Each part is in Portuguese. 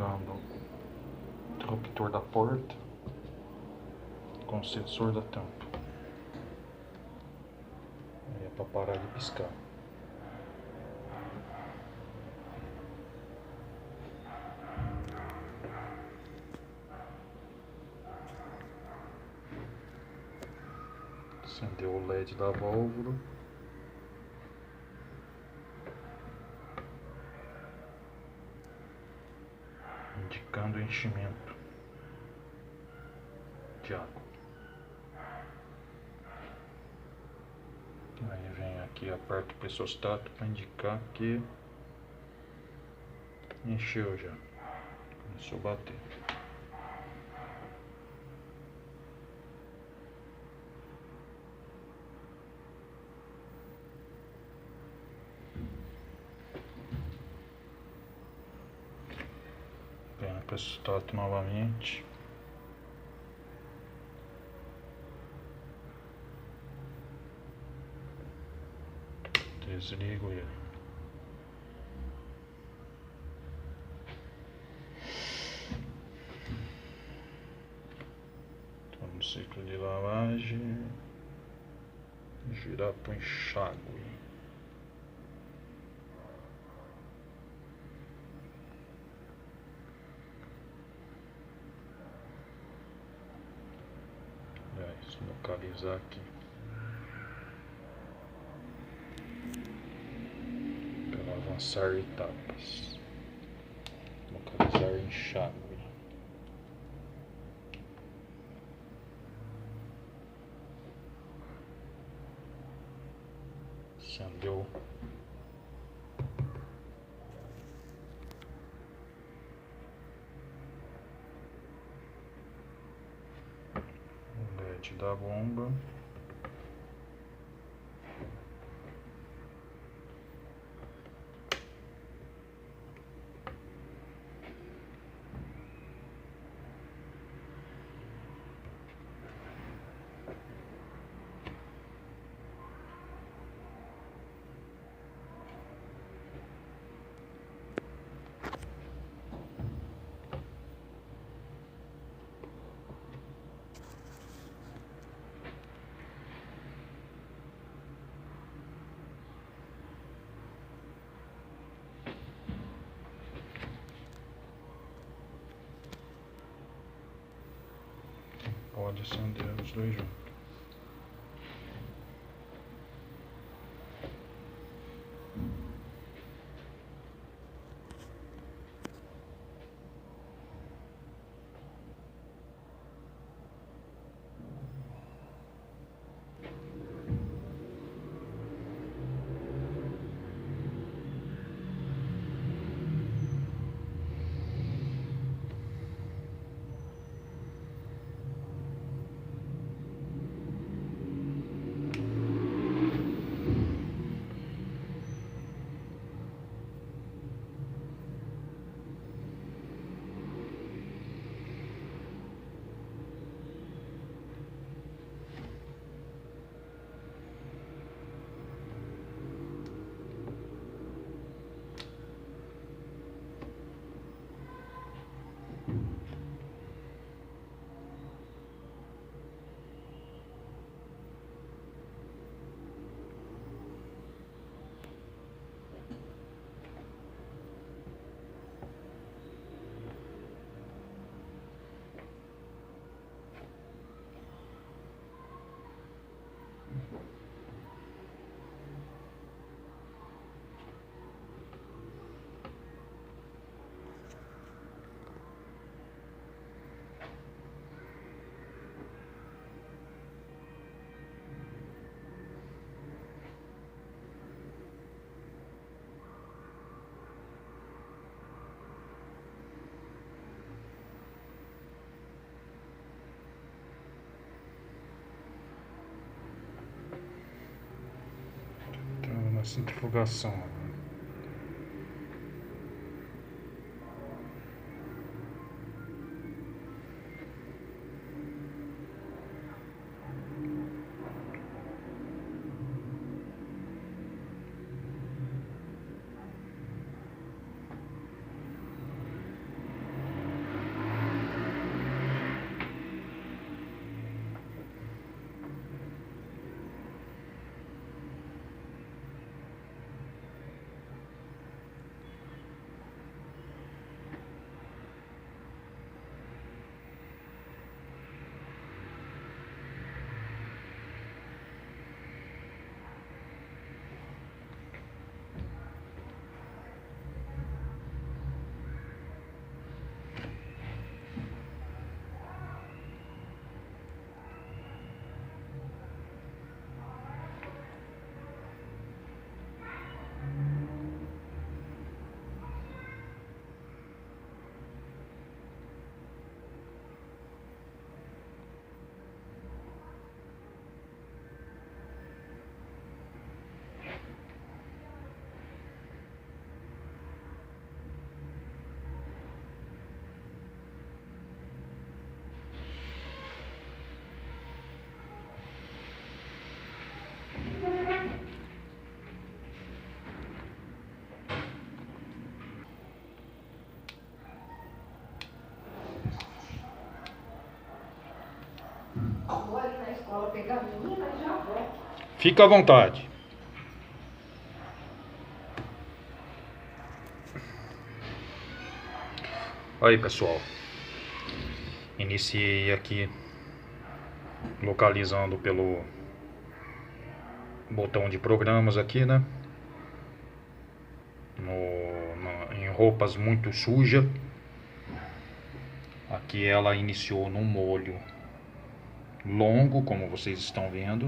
ligando o interruptor da porta com o sensor da tampa. Aí é para parar de piscar. Acendeu o LED da válvula. Indicando o enchimento de água. Aí vem aqui, aperta o pressostato para indicar que encheu já. Começou a bater. Vem o pressostato novamente. Desligo ele. Estou no ciclo de lavagem. Girar para o enxágue. Se localizar aqui. Para avançar etapas. Localizar enxágue. Acendeu. O LED da bomba. Pode acender os dois juntos. Centrifugação. Fica à vontade. Aí, pessoal. Iniciei aqui localizando pelo botão de programas aqui, né? Em roupas muito sujas. Aqui ela iniciou num molho longo, como vocês estão vendo,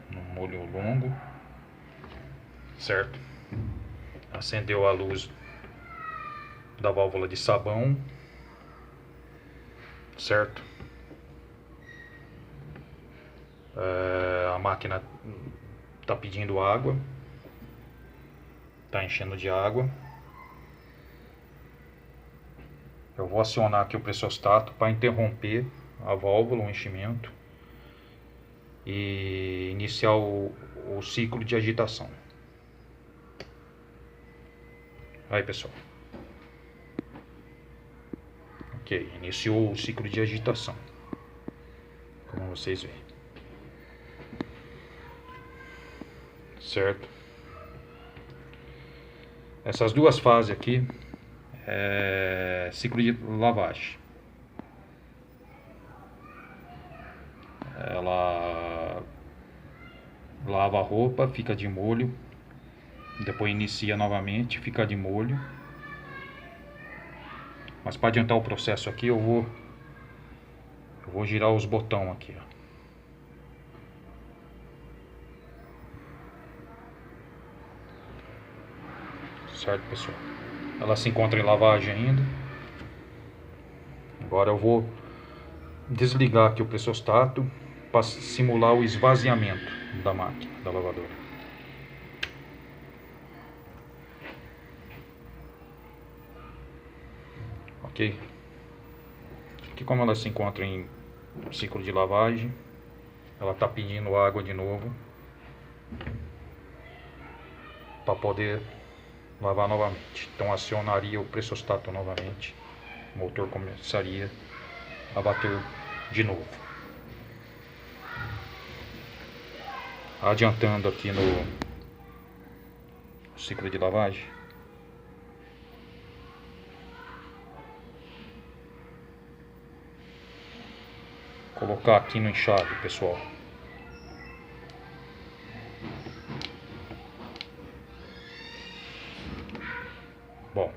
num molho longo, certo? Acendeu a luz da válvula de sabão, certo? A máquina está pedindo água, está enchendo de água. Eu vou acionar aqui o pressostato para interromper a válvula, o enchimento, e iniciar o ciclo de agitação. Aí, pessoal. Ok, iniciou o ciclo de agitação, como vocês veem. Certo? Essas duas fases aqui é ciclo de lavagem. Ela lava a roupa, fica de molho, depois inicia novamente, fica de molho. Mas para adiantar o processo aqui, eu vou girar os botões aqui, ó. Certo, pessoal? Ela se encontra em lavagem ainda. Agora eu vou desligar aqui o pressostato para simular o esvaziamento da máquina, da lavadora. Ok? Aqui, como ela se encontra em ciclo de lavagem, ela está pedindo água de novo para poder lavar novamente. Então acionaria o pressostato novamente, o motor começaria a bater de novo. Adiantando aqui no ciclo de lavagem. Colocar aqui no enxágue, pessoal. Bom,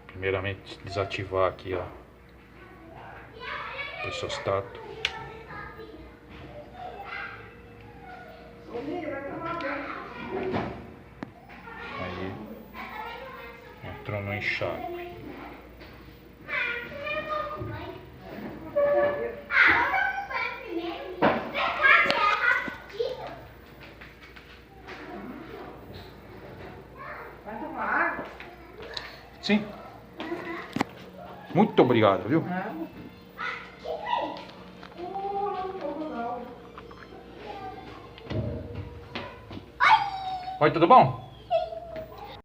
primeiramente desativar aqui o pressostato. Aí entrou no enxágue. Sim. Muito obrigado, viu? Oi, tudo bom?